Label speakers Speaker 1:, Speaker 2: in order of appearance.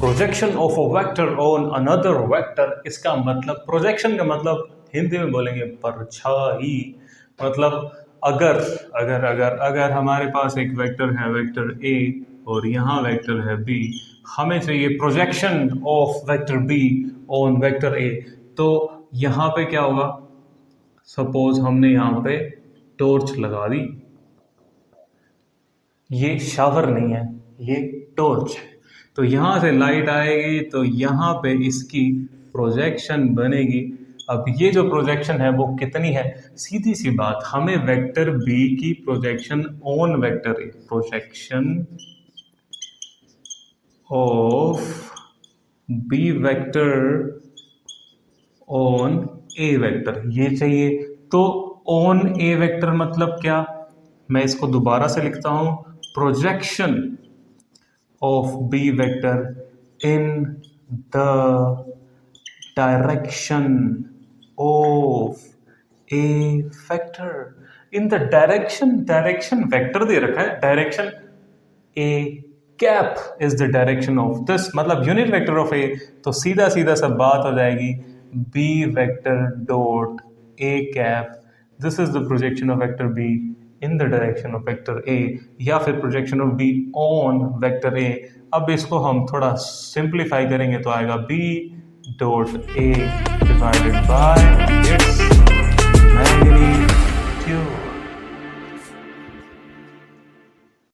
Speaker 1: Projection of a vector on another vector, इसका मतलब, projection का मतलब हिंदी में बोलेंगे परछाई। मतलब अगर अगर अगर अगर हमारे पास एक वेक्टर है, वेक्टर ए, और यहाँ वेक्टर है बी, हमें चाहिए projection of vector B on vector ए। तो यहाँ पे क्या होगा, सपोज हमने यहाँ पे टॉर्च लगा दी, ये शावर नहीं है, ये टॉर्च है, तो यहाँ से लाइट आएगी तो यहाँ पे इसकी प्रोजेक्शन बनेगी। अब ये जो प्रोजेक्शन है वो कितनी है, सीधी सी बात, हमें वेक्टर बी की projection on vector A, projection of B vector on A vector ये चाहिए। तो ऑन ए वेक्टर मतलब क्या, मैं इसको दोबारा से लिखता हूं, projection of B vector in the direction of A vector. In the direction, direction vector दे रखा है, direction A cap is the direction of this, मतलब यूनिट वेक्टर ऑफ ए। तो सीधा सीधा सब बात हो जाएगी, B vector dot A cap, this is the projection of vector B in the direction of vector A, या फिर projection of B on vector A. अब इसको हम थोड़ा सिंप्लीफाई करेंगे तो आएगा B dot A divided by its magnitude